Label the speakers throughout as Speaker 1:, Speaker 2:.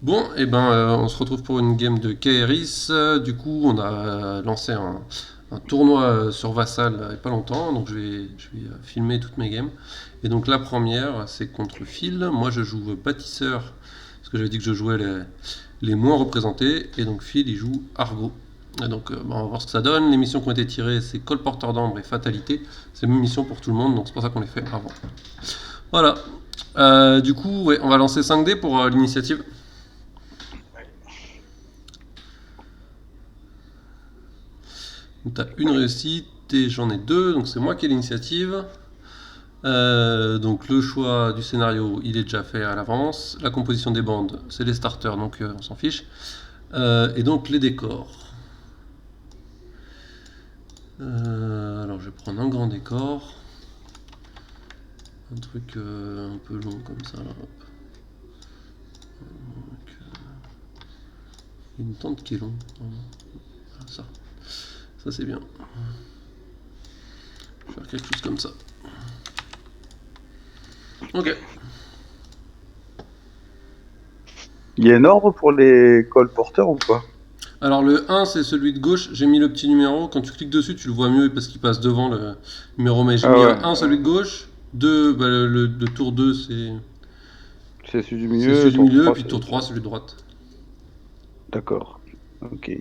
Speaker 1: Bon, et ben, on se retrouve pour une game de KRIS. Du coup, on a lancé un tournoi sur Vassal il n'y a pas longtemps, donc je vais filmer toutes mes games. Et donc la première, c'est contre Phil. Moi, je joue bâtisseur, parce que j'avais dit que je jouais les moins représentés. Et donc Phil, il joue Argo. Et donc, on va voir ce que ça donne. Les missions qui ont été tirées, c'est Colporteur d'ambre et Fatalité. C'est la même mission pour tout le monde, donc c'est pour ça qu'on les fait avant. Voilà. Du coup, ouais, on va lancer 5D pour l'initiative. Donc t'as une réussite et j'en ai deux, donc c'est moi qui ai l'initiative. Donc le choix du scénario, il est déjà fait à l'avance. La composition des bandes, c'est les starters, donc on s'en fiche. Et donc les décors. Alors je vais prendre un grand décor. Un truc un peu long comme ça. Là, hop. Donc, une tente qui est longue. Voilà, ça. Ça c'est bien. Je vais faire quelque chose comme ça. Ok.
Speaker 2: Il y a un ordre pour les colporteurs ou pas?
Speaker 1: Alors le 1 c'est celui de gauche, j'ai mis le petit numéro, quand tu cliques dessus tu le vois mieux parce qu'il passe devant le numéro, mais j'ai
Speaker 2: Ah
Speaker 1: mis
Speaker 2: ouais,
Speaker 1: 1 celui de gauche, 2 bah, le tour 2
Speaker 2: c'est celui du
Speaker 1: c'est
Speaker 2: milieu,
Speaker 1: celui du
Speaker 2: tour
Speaker 1: milieu, et
Speaker 2: 3,
Speaker 1: puis
Speaker 2: c'est...
Speaker 1: tour 3 celui de droite.
Speaker 2: D'accord, ok.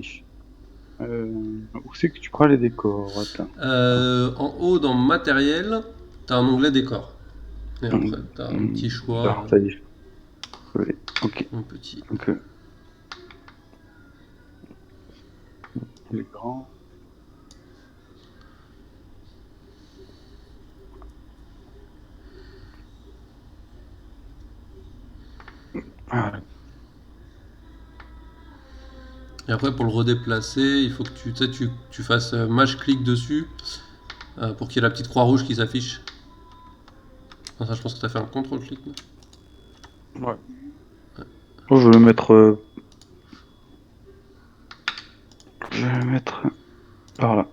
Speaker 2: Où c'est que tu prends les décors? Attends.
Speaker 1: En haut dans matériel, t'as un onglet décor. Et après
Speaker 2: Hum,
Speaker 1: t'as un petit choix,
Speaker 2: Ah, ça y est, ok.
Speaker 1: un petit...
Speaker 2: Donc, les grands... Ah,
Speaker 1: Et après pour le redéplacer, il faut que tu, tu, sais, tu fasses mâche-clic dessus pour qu'il y ait la petite croix rouge qui s'affiche. Enfin, ça je pense que t'as fait un contrôle-clic.
Speaker 2: ouais. Oh, je vais le mettre... je vais le mettre par là.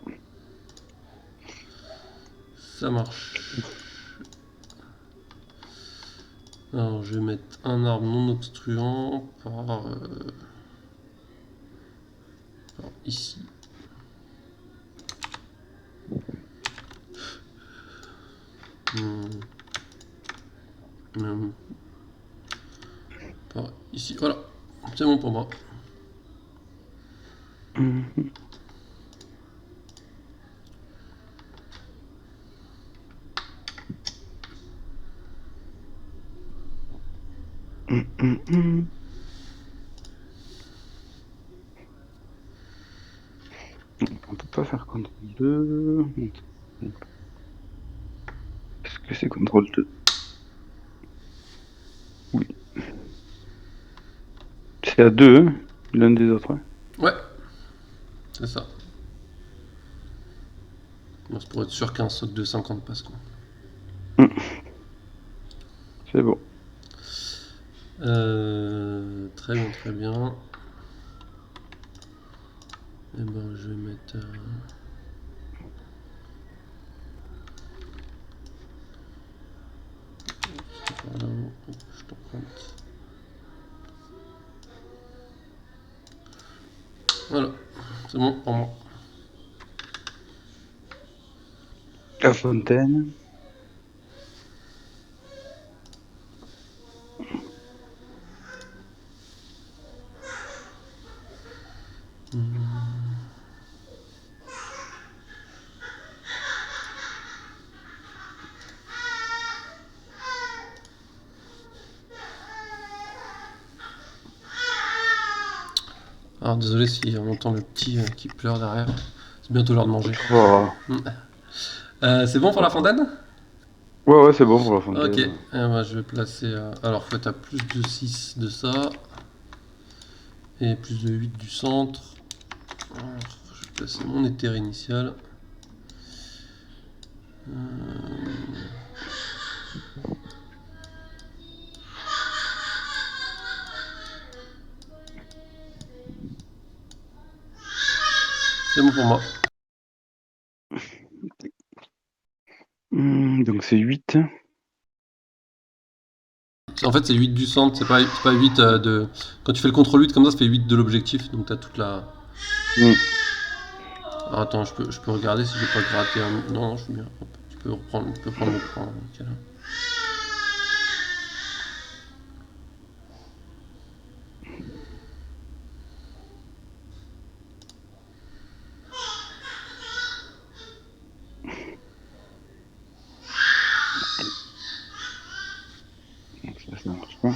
Speaker 1: Ça marche. Alors je vais mettre un arbre non obstruant par ici. Hmm, hmm, par ici. Voilà, c'est bon pour moi.
Speaker 2: Hum, hum. On peut pas faire CTRL 2. Qu'est-ce que c'est CTRL 2? Oui. C'est à deux, hein, l'un des autres. Hein.
Speaker 1: Ouais, c'est ça. Bon, c'est pour être sûr qu'un soc de 50 passe quoi.
Speaker 2: Hum, C'est bon.
Speaker 1: Très bien, très bien. Et ben je vais mettre. Voilà, je t'emprunte. Voilà, c'est bon pour moi.
Speaker 2: La fontaine.
Speaker 1: Alors désolé si on entend le petit qui pleure derrière. C'est bientôt l'heure de manger.
Speaker 2: Ça va.
Speaker 1: C'est bon pour la
Speaker 2: Ça va.
Speaker 1: fontaine?
Speaker 2: Ouais, ouais, c'est bon pour la
Speaker 1: Ok,
Speaker 2: fontaine.
Speaker 1: ben, je vais placer. Alors faut être à plus de 6 de ça. Et plus de 8 du centre. Alors, je vais placer mon éther initial. C'est bon pour moi.
Speaker 2: Donc c'est 8.
Speaker 1: En fait, c'est 8 du centre, c'est pas 8 de. Quand tu fais le contrôle 8 comme ça fait 8 de l'objectif, donc t'as toute la.
Speaker 2: Hmm.
Speaker 1: Alors, attends, je peux regarder si j'ai pas gratté un. Non, non, je suis bien. Hop, tu peux prendre le point. Nickel.
Speaker 2: Ça marche pas.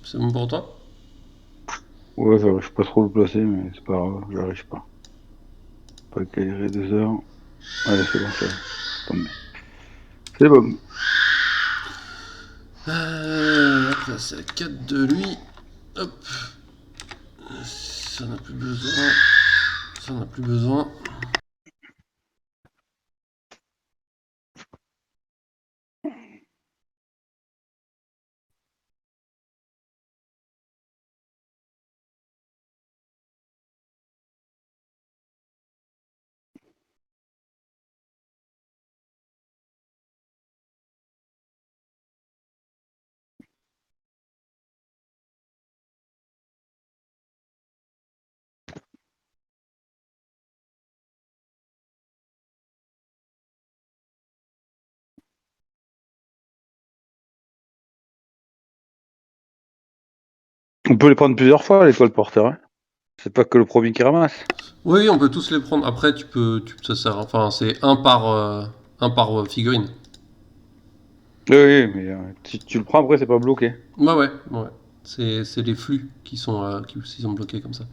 Speaker 1: C'est bon pour toi?
Speaker 2: Ouais, j'arrive pas trop le placer, mais c'est pas grave, j'arrive pas. Pas galérer 2 heures. Allez, c'est bon, ça va. Tomber. C'est bon.
Speaker 1: Hop, là, c'est la 4 de lui. Hop. Ça n'a plus besoin. Ça n'a plus besoin.
Speaker 2: On peut les prendre plusieurs fois, les colporteurs. Hein. C'est pas que le premier qui ramasse.
Speaker 1: Oui, on peut tous les prendre. Après, ça sert. Enfin, c'est un par figurine.
Speaker 2: Oui, oui, mais si tu le prends après, c'est pas bloqué.
Speaker 1: Ouais. C'est les flux qui sont bloqués comme ça.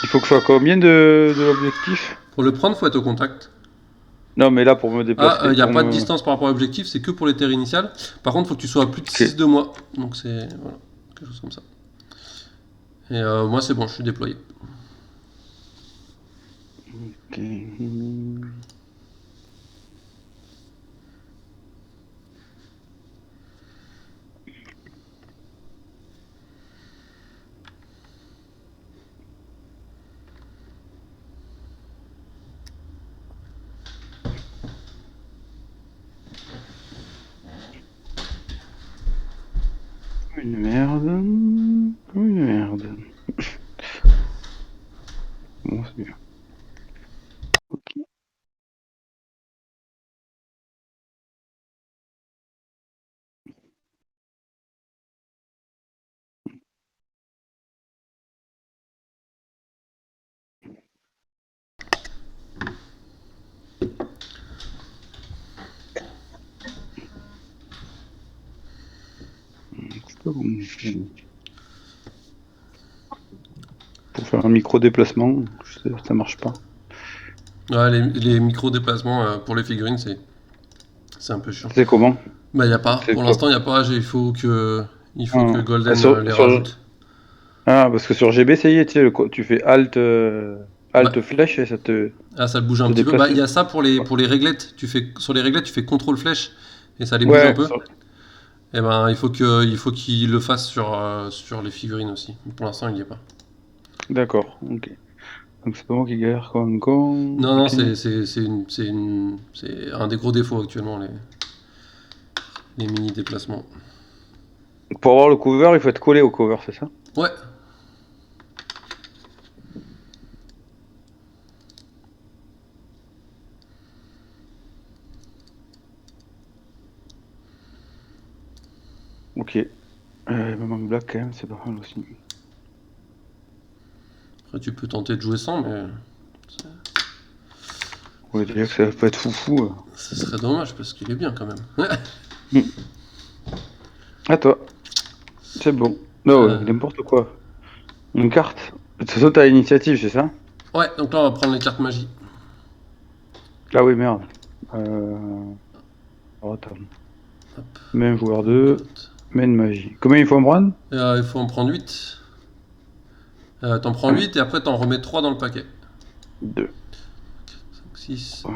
Speaker 2: Il faut que je sois combien de l'objectif?
Speaker 1: Pour le prendre, faut être au contact.
Speaker 2: Non, mais là, pour me
Speaker 1: Ah,
Speaker 2: déplacer,
Speaker 1: il n'y a
Speaker 2: pour
Speaker 1: pas de
Speaker 2: me...
Speaker 1: distance par rapport à l'objectif, c'est que pour les terres initiales. Par contre, faut que tu sois à plus de
Speaker 2: Ok.
Speaker 1: 6 de moi. Donc c'est. Voilà, quelque chose comme ça. Et moi, c'est bon, je suis déployé.
Speaker 2: Ok. Une merde. Une merde. Bon, c'est bien. Ok. C'est pas bon. Pour faire un micro-déplacement, ça marche pas.
Speaker 1: Ouais, les micro-déplacements pour les figurines, c'est un peu chiant.
Speaker 2: C'est comment?
Speaker 1: Bah, il n'y a pas.
Speaker 2: C'est
Speaker 1: Pour
Speaker 2: quoi?
Speaker 1: l'instant, il n'y a pas. Il faut que
Speaker 2: Ah,
Speaker 1: Golden les rajoute.
Speaker 2: parce que sur GB, ça y est, tu sais, tu fais Alt,
Speaker 1: Bah,
Speaker 2: Alt flèche et ça
Speaker 1: ah, ça bouge un
Speaker 2: te
Speaker 1: petit peu.
Speaker 2: déplace.
Speaker 1: Bah, il y a ça pour les réglettes. Sur les réglettes, tu fais contrôle flèche et ça les bouge un
Speaker 2: Ouais,
Speaker 1: peu. Et ben, il faut qu'il le fasse sur les figurines aussi. Pour l'instant, il n'y est pas.
Speaker 2: d'accord, ok. Donc c'est pas moi qui galère quoi, un con.
Speaker 1: Non, non,
Speaker 2: Ok.
Speaker 1: c'est un des gros défauts actuellement, les mini déplacements.
Speaker 2: Pour avoir le cover, il faut être collé au cover, c'est ça?
Speaker 1: Ouais,
Speaker 2: Ok. Il me manque Black quand même, c'est pas mal aussi.
Speaker 1: après tu peux tenter de jouer sans, mais
Speaker 2: On va dire que ça va pas être foufou.
Speaker 1: ce serait dommage parce qu'il est bien quand même.
Speaker 2: Hmm. À toi, c'est bon. Non,
Speaker 1: Euh,
Speaker 2: n'importe quoi. Une carte. De toute façon, t'as l'initiative, c'est ça?
Speaker 1: ouais, donc là on va prendre les cartes magie.
Speaker 2: Ah oui, merde. Euh... oh, attends.
Speaker 1: Hop,
Speaker 2: Main joueur
Speaker 1: on
Speaker 2: 2,
Speaker 1: cote.
Speaker 2: main magie. Combien il faut en prendre?
Speaker 1: Il faut en prendre 8. T'en prends 8
Speaker 2: 1,
Speaker 1: et après t'en remets 3 dans le paquet.
Speaker 2: 2,
Speaker 1: 5, 6,
Speaker 2: 3,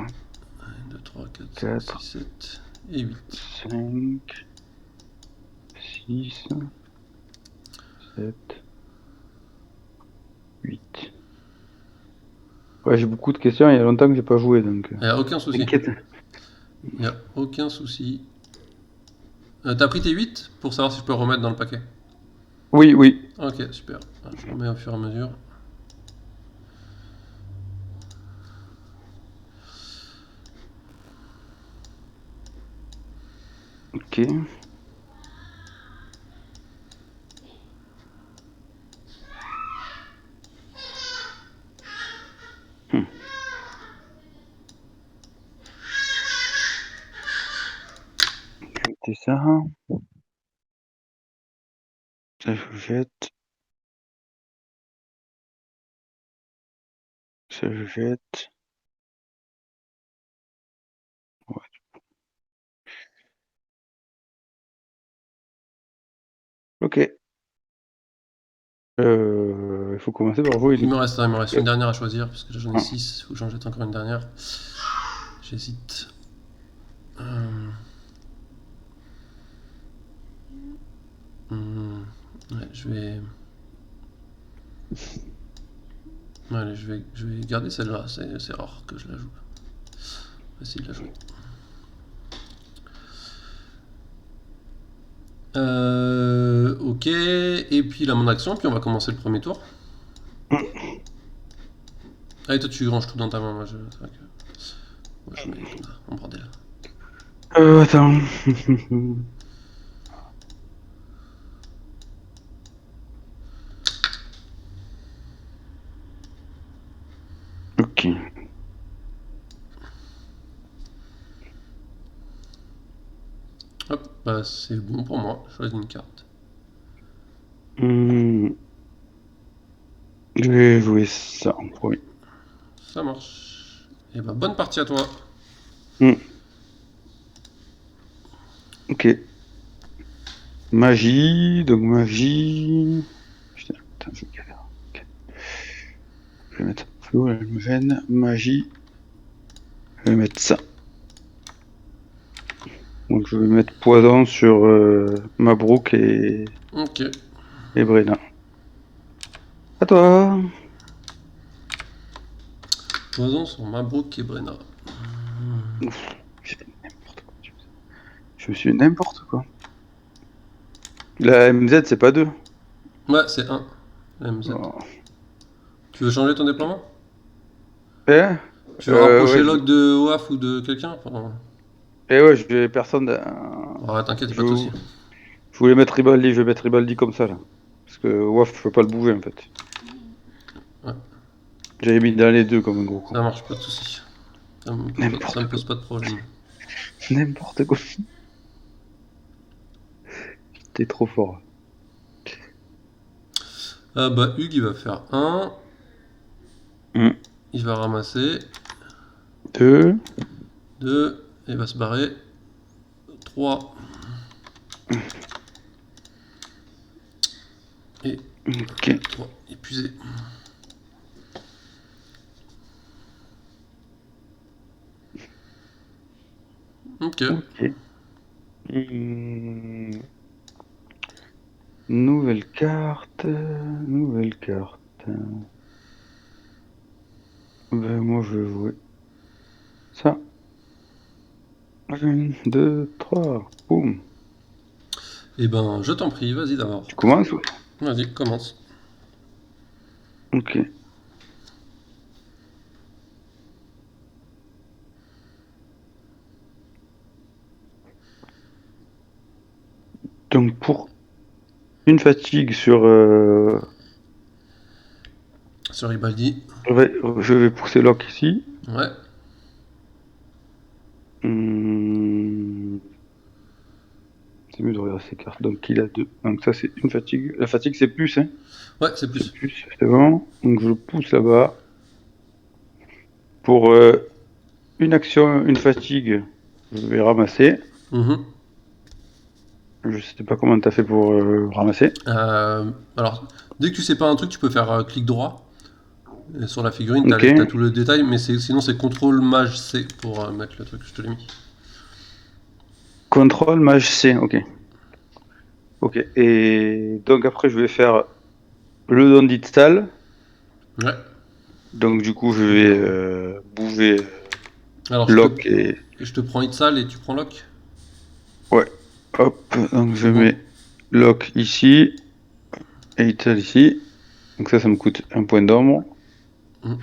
Speaker 1: 2, 3, 4, 5,
Speaker 2: 4,
Speaker 1: 6, 7 et 8.
Speaker 2: 5, 6, 7, 8. Ouais, j'ai beaucoup de questions, il y a longtemps que j'ai pas joué, donc...
Speaker 1: Il n'y a aucun souci.
Speaker 2: T'inquiète.
Speaker 1: Il n'y a aucun souci. T'as pris tes 8 pour savoir si je peux remettre dans le paquet?
Speaker 2: Oui, oui.
Speaker 1: Ok, super. Je remets au fur et à mesure.
Speaker 2: Ok. C'est ça. Ça, je jette. Ça, je jette. Ouais. Ok. Il faut commencer par jouer.
Speaker 1: Il me reste une dernière à choisir, parce que là j'en ai 6, il faut que j'en jette encore une dernière. J'hésite. Ouais, je vais. Allez, je vais garder celle-là, c'est rare que je la joue. On va essayer de la jouer. Ok, et puis la mon action, puis on va commencer le premier tour. Allez, toi tu ranges tout dans ta main, moi je. C'est vrai que. Moi je mets comme ça, en bordel.
Speaker 2: Attends. Ok.
Speaker 1: Hop, bah c'est bon pour moi, je choisis une carte.
Speaker 2: Je vais jouer ça en premier.
Speaker 1: Ça marche. Et bah bonne partie à toi.
Speaker 2: Ok. Magie, donc magie. Putain, attends, je galère. Ok. Je vais mettre flou, elle me gêne. Magie. Je vais mettre ça. Donc je vais mettre poison sur Mabrouk
Speaker 1: Ok.
Speaker 2: et Brenna. À toi.
Speaker 1: Poison sur Mabrouk et Brenna.
Speaker 2: Ouf, j'ai fait n'importe quoi. Je suis n'importe quoi. La MZ, c'est pas 2.
Speaker 1: Ouais, c'est 1. MZ.
Speaker 2: Oh.
Speaker 1: Tu veux changer ton déploiement?
Speaker 2: Eh
Speaker 1: Tu veux rapprocher
Speaker 2: ouais,
Speaker 1: l'og de WAF ou de quelqu'un? Enfin,
Speaker 2: ouais, je vais personne.
Speaker 1: ouais, t'inquiète, pas
Speaker 2: Je,
Speaker 1: de soucis.
Speaker 2: je voulais mettre Ribaldi, je vais mettre Ribaldi comme ça là. Parce que Waf, je peux pas le bouger en fait.
Speaker 1: Ouais,
Speaker 2: J'avais mis dans les deux comme un gros con.
Speaker 1: ça marche, pas de soucis. Ça me
Speaker 2: N'importe
Speaker 1: pose
Speaker 2: quoi.
Speaker 1: pas de problème.
Speaker 2: N'importe quoi. T'es trop fort.
Speaker 1: Bah, Hugues, il va faire 1.
Speaker 2: Un,
Speaker 1: Il va ramasser.
Speaker 2: deux,
Speaker 1: 2. Il va se barrer. 3. Et
Speaker 2: ok.
Speaker 1: 3. Épuisé. Ok.
Speaker 2: Ok. Hmm, Nouvelle carte. Nouvelle carte. Ben, moi, je vais jouer ça. 1, 2, 3. Boum.
Speaker 1: Et ben, je t'en prie, vas-y d'abord.
Speaker 2: Tu commences? Ouais.
Speaker 1: Vas-y, commence.
Speaker 2: Ok. Donc, pour une fatigue sur.
Speaker 1: Sur Ribaldi.
Speaker 2: Je vais pousser Lock ici.
Speaker 1: Ouais.
Speaker 2: Hmm, C'est mieux de regarder ces cartes. Donc, il a 2. Donc, ça, c'est une fatigue. La fatigue, c'est plus, hein.
Speaker 1: Ouais, c'est
Speaker 2: C'est
Speaker 1: plus.
Speaker 2: plus, c'est bon. Donc, je le pousse là-bas. Pour une action, une fatigue, je vais ramasser.
Speaker 1: Mhm.
Speaker 2: Je sais pas comment t'as fait pour ramasser.
Speaker 1: Alors, dès que tu sais pas un truc, tu peux faire clic droit. Et sur la figurine,
Speaker 2: Ok.
Speaker 1: t'as tout le détail, mais sinon c'est CTRL Maj C pour mettre le truc, je te l'ai mis.
Speaker 2: Contrôle Maj C, ok. Ok. Et donc après, je vais faire le don d'install.
Speaker 1: Ouais.
Speaker 2: Donc du coup, je
Speaker 1: Du coup,
Speaker 2: vais
Speaker 1: ben,
Speaker 2: bouger
Speaker 1: alors
Speaker 2: lock et...
Speaker 1: je te prends Itzal et tu prends Lock.
Speaker 2: Ouais. Hop, donc je
Speaker 1: Bon.
Speaker 2: mets lock ici et install ici. Donc ça me coûte un point d'ombre.
Speaker 1: Hmm.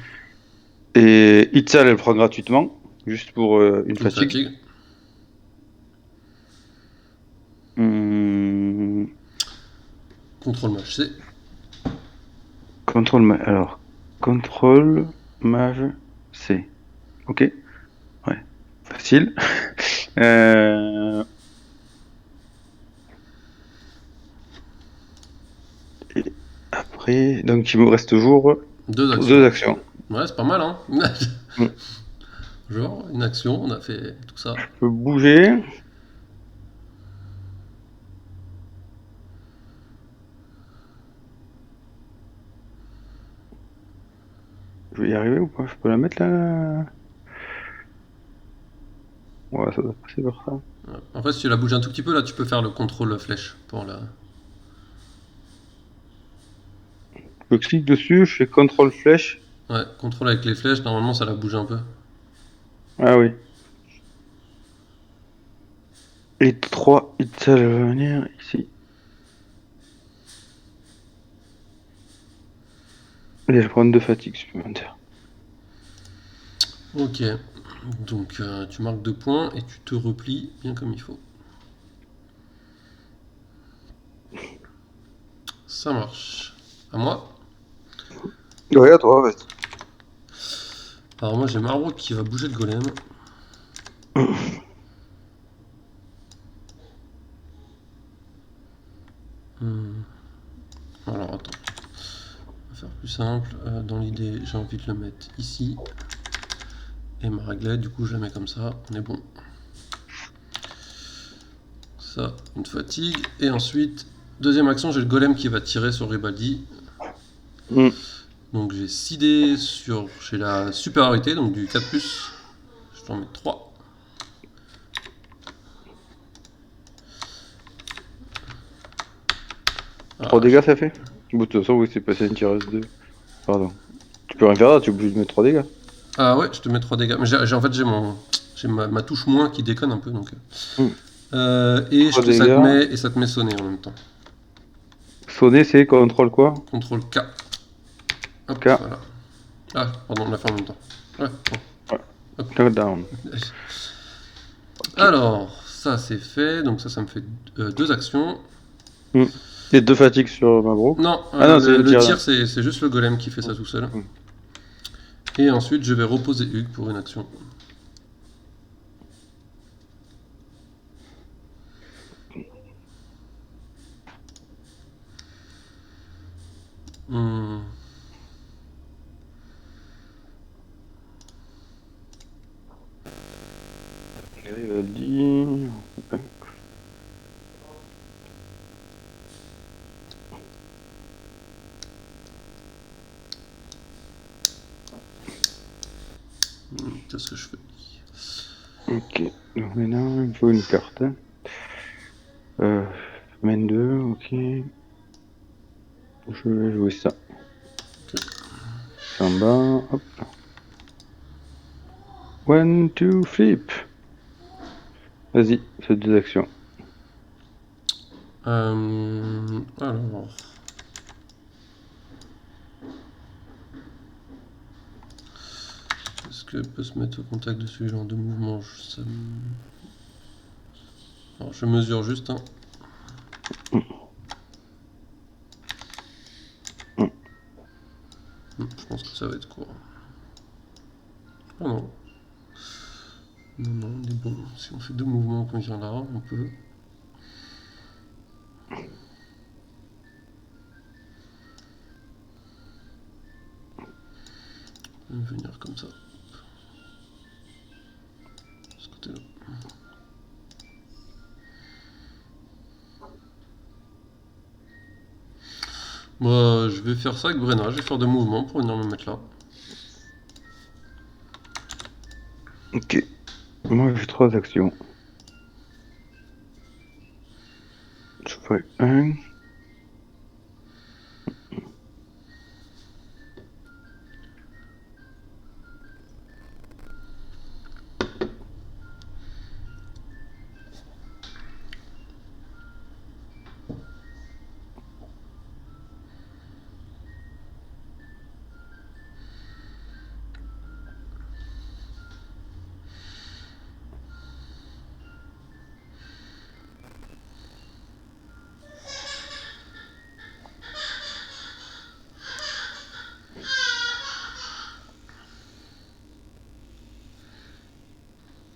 Speaker 2: Et Itzal, elle prend gratuitement, juste pour une
Speaker 1: Une
Speaker 2: fatigue.
Speaker 1: fatigue.
Speaker 2: Hum,
Speaker 1: CTRL Maj C.
Speaker 2: alors, contrôle maj C. Ok, ouais, facile. Euh, et après, donc il me reste toujours
Speaker 1: Deux
Speaker 2: deux
Speaker 1: actions.
Speaker 2: actions.
Speaker 1: Ouais, c'est pas mal, hein.
Speaker 2: Hum,
Speaker 1: Genre, une action, on a fait tout ça.
Speaker 2: Je peux bouger. Je vais y arriver ou pas? Je peux la mettre là? Ouais, ça doit passer par ça.
Speaker 1: Ouais. En fait, si tu la bouges un tout petit peu, là, tu peux faire le contrôle flèche pour la.
Speaker 2: Je clique dessus, je fais contrôle flèche.
Speaker 1: Ouais, contrôle avec les flèches, normalement, ça la bouge un peu.
Speaker 2: Ah oui. Et 3, ça va venir ici. Et je prends 2 fatigues supplémentaires.
Speaker 1: Ok. Donc, tu marques 2 points et tu te replies bien comme il faut. Ça marche. À moi.
Speaker 2: Ouais, à toi, vas-y.
Speaker 1: Alors, moi, j'ai Marbot qui va bouger le golem. Hmm. Alors, attends. On va faire plus simple. Dans l'idée, j'ai envie de le mettre ici. Et ma réglette, du coup, je la mets comme ça. On est bon. Ça, une fatigue. Et ensuite, deuxième action, j'ai le golem qui va tirer sur Ribaldi.
Speaker 2: Hmm.
Speaker 1: Donc j'ai 6 dés j'ai la supériorité, donc du 4+. Je vais en mettre 3.
Speaker 2: 3
Speaker 1: Ah,
Speaker 2: dégâts, ça fait? Bon, de toute façon, oui, c'est passé une tireuse de... Pardon. Tu peux rien faire là, tu es obligé de mettre 3 dégâts.
Speaker 1: ah ouais, je te mets 3 dégâts. Mais en fait, j'ai ma touche moins qui déconne un peu. Donc,
Speaker 2: Hmm.
Speaker 1: et
Speaker 2: 3
Speaker 1: ça
Speaker 2: dégâts.
Speaker 1: te met sonner en même temps.
Speaker 2: Sonner, c'est contrôle quoi?
Speaker 1: CTRL K. Hop,
Speaker 2: K.
Speaker 1: voilà. Ah, pardon, on l'a fait en même temps. Ouais, bon,
Speaker 2: Ouais.
Speaker 1: hop.
Speaker 2: Knockdown. Ok.
Speaker 1: Alors, ça c'est fait. Donc ça me fait 2 actions.
Speaker 2: Hmm. Et 2 fatigues sur Mabrouk.
Speaker 1: Non,
Speaker 2: Ah non, c'est
Speaker 1: le
Speaker 2: une tire
Speaker 1: tir,
Speaker 2: là.
Speaker 1: c'est juste le golem qui fait ça tout seul.
Speaker 2: Hmm.
Speaker 1: Et ensuite, je vais reposer Hugues pour une action. Hmm.
Speaker 2: Il a dit...
Speaker 1: C'est ce que je fais.
Speaker 2: Ok. Donc maintenant, il me faut une carte. Euh, main 2, ok. Je vais jouer ça.
Speaker 1: Ok.
Speaker 2: C'est en bas, hop. One, two, flip. Vas-y, fais 2 actions.
Speaker 1: Alors. Est-ce qu'elle peut se mettre au contact de ce genre de mouvement Alors, je mesure juste. Hein.
Speaker 2: Hmm.
Speaker 1: Je pense que ça va être court. Ah non. Non, non, on est bon. Si on fait 2 mouvements quand il vient là, on peut. Venir comme ça. De ce côté-là. Moi, je vais faire ça avec Brenna. Je vais faire 2 mouvements pour venir me mettre là.
Speaker 2: Ok. Moi j'ai 3 actions. Je ferai 1.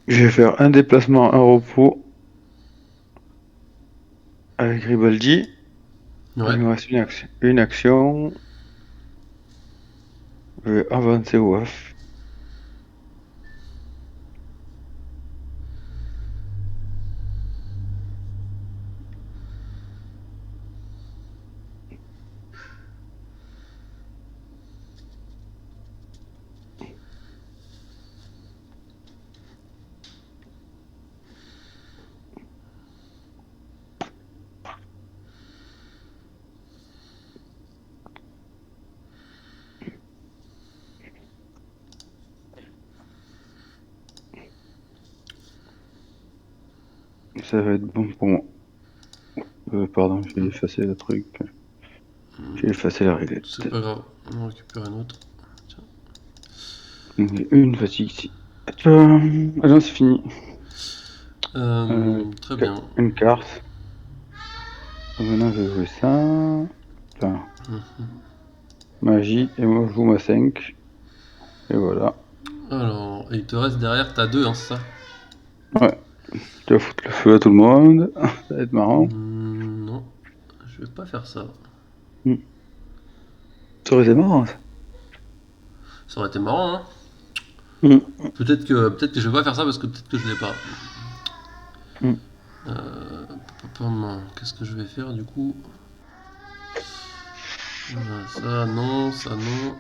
Speaker 2: Je vais faire un déplacement, un repos avec Ribaldi.
Speaker 1: Ouais.
Speaker 2: Il me reste une action. Je vais avancer au F. Ça va être bon pour moi. Pardon, j'ai effacé le truc. J'ai effacé la réglette.
Speaker 1: C'est pas grave, on récupère un autre. Tiens.
Speaker 2: J'ai une fatigue ici. Ah non, c'est fini.
Speaker 1: Très bien.
Speaker 2: Une carte. Maintenant, je vais jouer ça. Enfin, magie. Et moi, je joue ma 5. Et voilà.
Speaker 1: Alors, et il te reste derrière, t'as 2, hein, c'est ça?
Speaker 2: Ouais. Tu vas foutre le feu à tout le monde. Ça va être marrant.
Speaker 1: Non, je vais pas faire ça.
Speaker 2: Ça aurait été marrant, ça.
Speaker 1: Ça aurait été marrant, hein.
Speaker 2: Mm.
Speaker 1: Peut-être que je vais pas faire ça parce que peut-être que je l'ai pas.
Speaker 2: Mm.
Speaker 1: Qu'est-ce que je vais faire du coup? Ça non, ça non.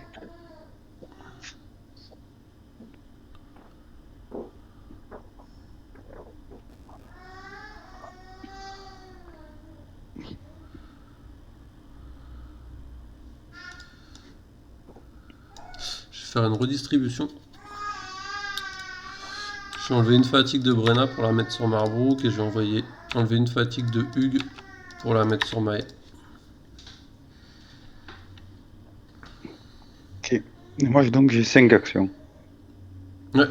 Speaker 1: Je vais faire une redistribution. Je vais enlever une fatigue de Brenna pour la mettre sur Marbrook et je vais enlever une fatigue de Hugues pour la mettre sur Mae.
Speaker 2: Ok. Et moi, donc, j'ai 5 actions.
Speaker 1: Ouais.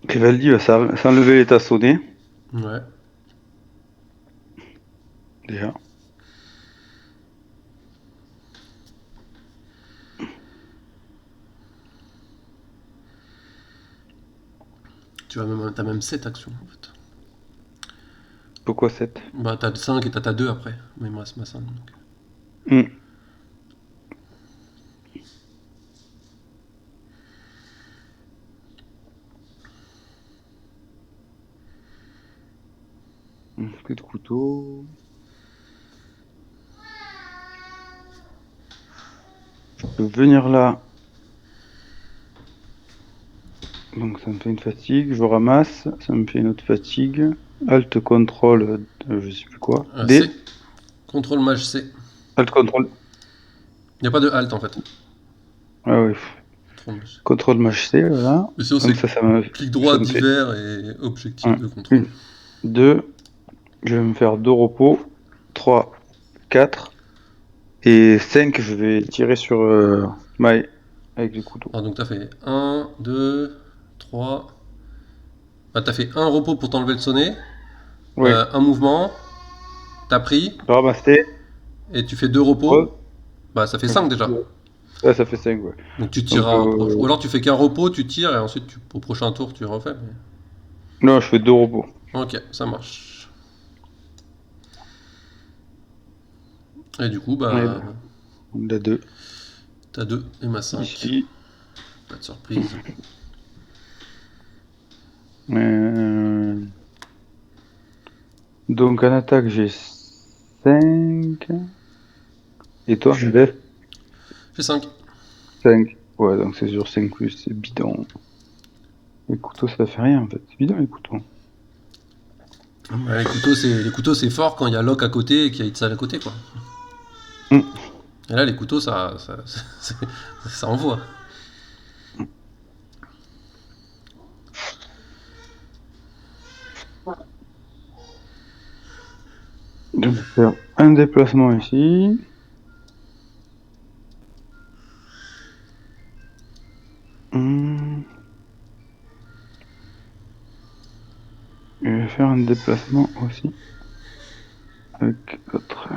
Speaker 2: Rivaldi va s'enlever l'état sonné.
Speaker 1: Ouais.
Speaker 2: Déjà.
Speaker 1: T'as même 7 actions en fait.
Speaker 2: Pourquoi 7?
Speaker 1: Bah t'as le 5 et t'as ta 2 après. Mais il me reste ma 5 donc.
Speaker 2: Coup de couteau. Je peux venir là. Donc ça me fait une fatigue. Je ramasse. Ça me fait une autre fatigue. Alt contrôle. Je sais plus quoi. D.
Speaker 1: C. Contrôle mage C.
Speaker 2: Alt contrôle.
Speaker 1: Il n'y a pas de halt en fait.
Speaker 2: Ah oui. Contrôle mage C, voilà.
Speaker 1: Mais sinon
Speaker 2: Donc
Speaker 1: c'est
Speaker 2: ça me
Speaker 1: clic droit,
Speaker 2: ça me fait
Speaker 1: divers et objectif de contrôle.
Speaker 2: 2. Je vais me faire 2 repos. 3, 4. Et 5, je vais tirer sur Mai avec du couteau.
Speaker 1: Ah, donc t'as fait 1, 2, 3. Ah, t'as fait un repos pour t'enlever le sonnet.
Speaker 2: Oui.
Speaker 1: Un mouvement. T'as pris.
Speaker 2: Ramasser.
Speaker 1: Et tu fais 2 repos. Bah ça fait 5 déjà.
Speaker 2: Ouais, ça fait 5, ouais.
Speaker 1: Donc tu tireras ou alors tu fais qu'un repos, tu tires et ensuite au prochain tour tu refais.
Speaker 2: Non, je fais 2 repos.
Speaker 1: Ok, ça marche. Et du coup,
Speaker 2: Ouais,
Speaker 1: bah,
Speaker 2: on a 2
Speaker 1: t'as 2 et ma 5.
Speaker 2: ici.
Speaker 1: Pas de surprise.
Speaker 2: Euh, Donc en attaque, j'ai 5. Et toi, Def?
Speaker 1: J'ai 5.
Speaker 2: 5. Ouais, donc c'est sur 5 plus, c'est bidon. Les couteaux, ça fait rien en fait. C'est bidon les couteaux.
Speaker 1: Bah, les couteaux, c'est fort quand il y a Locke à côté et qu'il y a Itzal à côté, quoi.
Speaker 2: Hum.
Speaker 1: Et là, les couteaux, ça envoie.
Speaker 2: Je vais faire un déplacement ici. Hum. Je vais faire un déplacement aussi. Avec l'autre.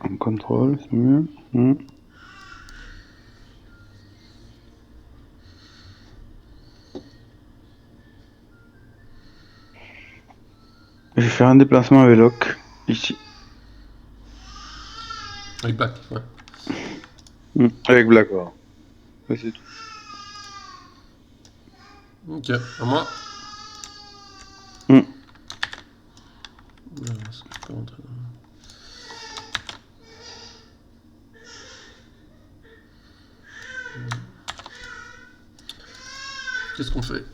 Speaker 2: En contrôle, c'est mieux. Je vais faire un déplacement avec Locke. Ici.
Speaker 1: Avec Black, ouais.
Speaker 2: Avec Black, voilà. Et c'est tout.
Speaker 1: Ok, à moi.
Speaker 2: Hum.
Speaker 1: Est-ce que je peux rentrer là? Qu'est-ce qu'on fait?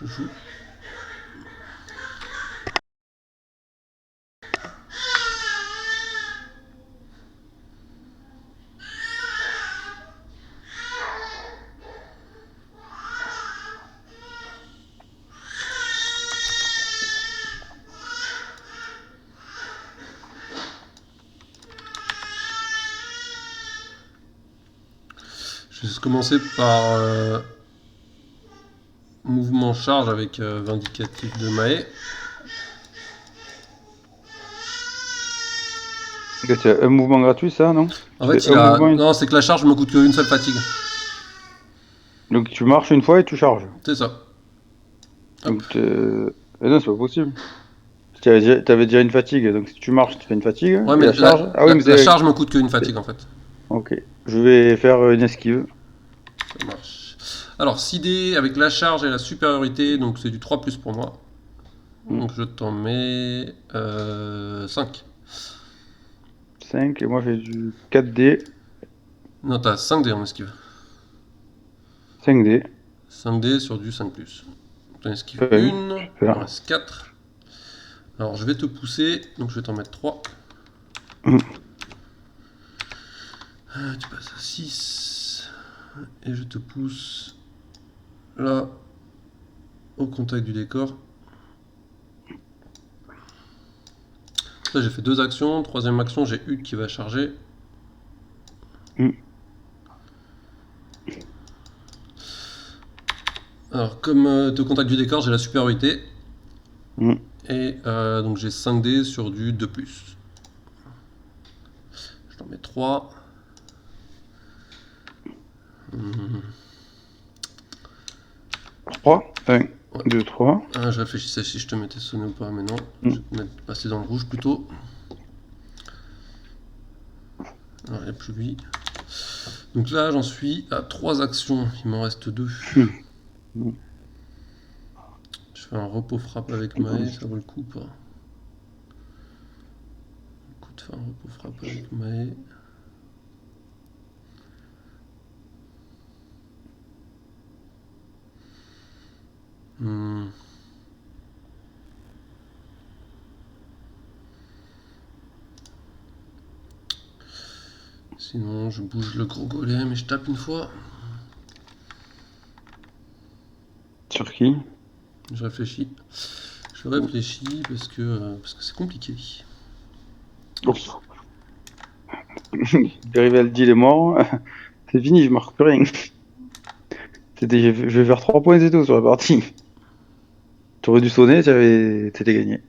Speaker 1: Je joue. Je vais commencer par mouvement charge avec vindicatif de Mae.
Speaker 2: C'est un mouvement gratuit, ça, non?
Speaker 1: En
Speaker 2: Tu
Speaker 1: fait,
Speaker 2: fais
Speaker 1: il
Speaker 2: un
Speaker 1: a.
Speaker 2: mouvement,
Speaker 1: Non, c'est que la charge me coûte qu'une seule fatigue.
Speaker 2: donc tu marches une fois et tu charges.
Speaker 1: C'est ça. Hop.
Speaker 2: Donc, non, c'est pas possible. T'avais déjà une fatigue, donc si tu marches, tu fais une fatigue.
Speaker 1: Ouais,
Speaker 2: Et
Speaker 1: mais
Speaker 2: la charge? Ah oui, mais
Speaker 1: la
Speaker 2: c'est.
Speaker 1: charge me coûte qu'une fatigue en fait.
Speaker 2: Ok. Je vais faire une esquive.
Speaker 1: Ça marche. Alors, 6 dés avec la charge et la supériorité, donc c'est du 3 plus pour moi. Donc je t'en mets 5.
Speaker 2: 5, et moi j'ai du 4D.
Speaker 1: Non, t'as 5 dés en esquive.
Speaker 2: 5D.
Speaker 1: 5 dés sur du 5 plus. T'en esquives
Speaker 2: Oui,
Speaker 1: une, il en
Speaker 2: super.
Speaker 1: reste 4. Alors je vais te pousser, donc je vais t'en mettre 3.
Speaker 2: Hum.
Speaker 1: Tu passes à 6. Et je te pousse là, au contact du décor. Là j'ai fait 2 actions. Troisième action, j'ai Hugues qui va charger.
Speaker 2: Hum.
Speaker 1: Alors comme tu es au contact du décor, j'ai la supériorité.
Speaker 2: Hum.
Speaker 1: Et donc j'ai 5 dés sur du 2 plus. Je t'en mets 3.
Speaker 2: 3. 1,
Speaker 1: Ouais.
Speaker 2: 2, 3.
Speaker 1: Je réfléchissais si je te mettais sonné ou pas, mais non.
Speaker 2: Mm.
Speaker 1: Je vais te mettre passer dans le rouge plutôt. Alors il n'y a plus lui. Donc là j'en suis à 3 actions, il m'en reste 2.
Speaker 2: Mm.
Speaker 1: Je fais un repos frappe avec Mae, ça vaut le coup ou pas? Écoute, faire un repos frappe avec Mae. Sinon je bouge le gros golem et je tape une fois.
Speaker 2: Sur qui?
Speaker 1: Je réfléchis. Je réfléchis parce que c'est compliqué.
Speaker 2: Rival dit il est mort. C'est fini, je marque plus rien. Je vais faire 3 points et tout sur la partie. Tu aurais dû sonner, t'étais gagné.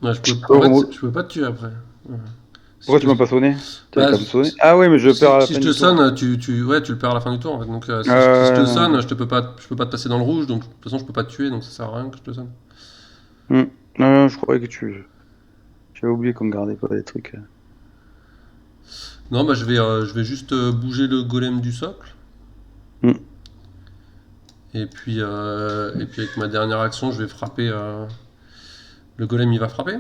Speaker 1: Ouais, en fait, je pouvais pas te tuer après. Si je
Speaker 2: Pourquoi tu
Speaker 1: te,
Speaker 2: m'as pas sonné? T'avais
Speaker 1: bah,
Speaker 2: qu'à me sonner. Ah ouais, mais je perds à la
Speaker 1: si je
Speaker 2: fin
Speaker 1: te
Speaker 2: du tour.
Speaker 1: sonne, ouais, tu le perds à la fin du tour. En fait. Donc si je te
Speaker 2: Non,
Speaker 1: sonne,
Speaker 2: non.
Speaker 1: je peux pas te passer dans le rouge. Donc de toute façon, je peux pas te tuer. Donc ça sert à rien que je te sonne.
Speaker 2: Non, non, je croyais que tu... J'avais oublié qu'on gardait pas des trucs.
Speaker 1: Non, bah je vais juste bouger le golem du socle.
Speaker 2: Hmm.
Speaker 1: Et puis avec ma dernière action, je vais frapper. Le golem, il va frapper.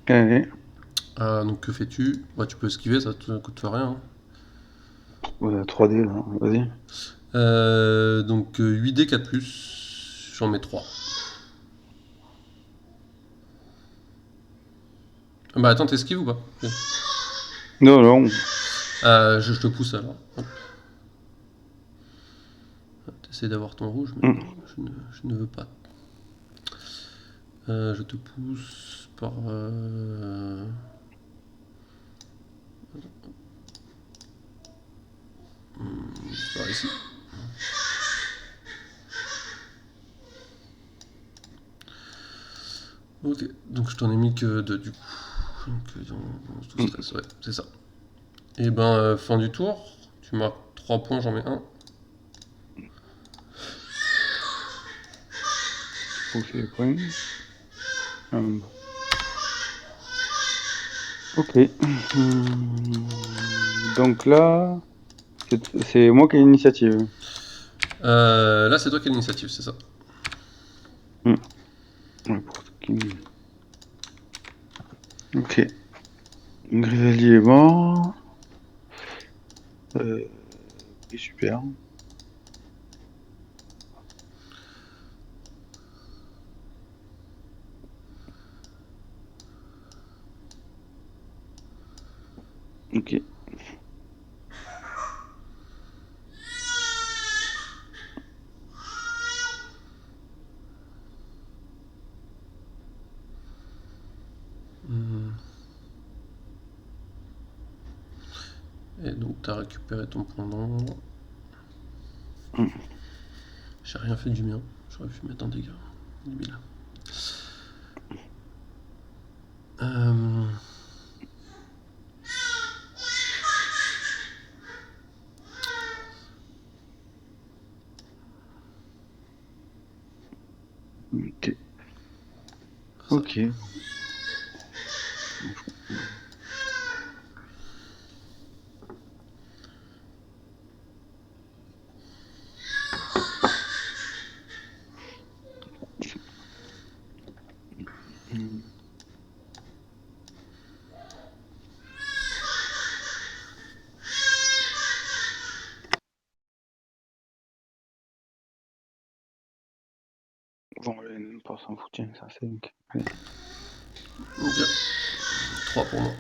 Speaker 2: Allez.
Speaker 1: Donc que fais-tu? Bah, tu peux esquiver, ça te coûte rien. Hein.
Speaker 2: Ouais, 3D, là. Vas-y.
Speaker 1: Donc 8D 4+, j'en mets 3. Bah attends, t'esquives ou pas?
Speaker 2: Non, non.
Speaker 1: Je te pousse alors. Hop. T'essaies d'avoir ton rouge, mais
Speaker 2: Hmm.
Speaker 1: non, je ne veux pas. Je te pousse par... par ici. Ok, donc je t'en ai mis que 2 du coup. Donc dans tout stress, ouais, c'est ça. Et ben, fin du tour, tu marques 3 points, j'en mets un.
Speaker 2: Pousser les points. Hum. Ok. Donc là, c'est moi qui ai l'initiative.
Speaker 1: Là, c'est toi qui as l'initiative, c'est ça.
Speaker 2: Hmm. Ouais, pour ce qui... Ok. Grizzly est mort. Ok, super. Ok.
Speaker 1: Hmm. Et donc, t'as récupéré ton point d'ombre.
Speaker 2: Hmm.
Speaker 1: J'ai rien fait du mien. J'aurais pu mettre un dégât. Débile. Euh,
Speaker 2: Ok.
Speaker 1: ça.
Speaker 2: Ok. Hmm. Bon, allez, même pas s'en foutre, tiens, ça c'est ok. Allez.
Speaker 1: Ok. 3 pour moi.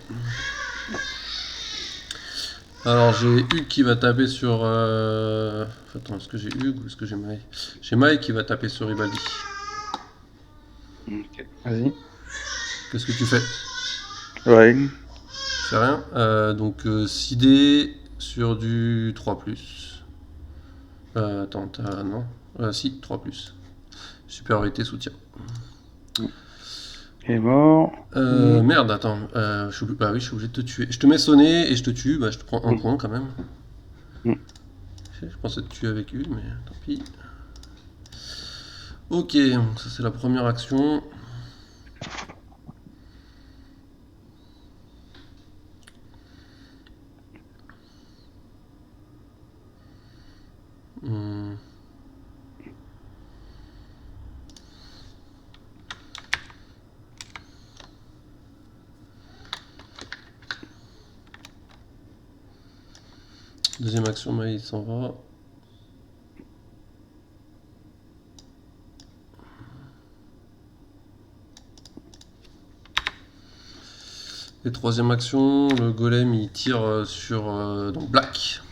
Speaker 1: Alors, j'ai Hugues qui va taper sur. Attends, est-ce que j'ai Hugues ou est-ce que j'ai Mai? J'ai Mai qui va taper sur Ribaldi.
Speaker 2: Ok. Vas-y.
Speaker 1: Qu'est-ce que tu fais?
Speaker 2: Ouais.
Speaker 1: Fais rien. Donc 6D sur du 3+. Attends, non. Si, 3+. Supériorité, soutien.
Speaker 2: Il est mort. Hmm.
Speaker 1: Merde, attends. Bah oui, je suis obligé de te tuer. Je te mets sonné et je te tue. Bah, je te prends un
Speaker 2: Hmm.
Speaker 1: point quand même.
Speaker 2: Hmm.
Speaker 1: Je pensais te tuer avec une, mais tant pis. Ok, donc ça c'est la première action. Hmm. Deuxième action, Maïs s'en va. Et troisième action, le golem il tire sur donc Black.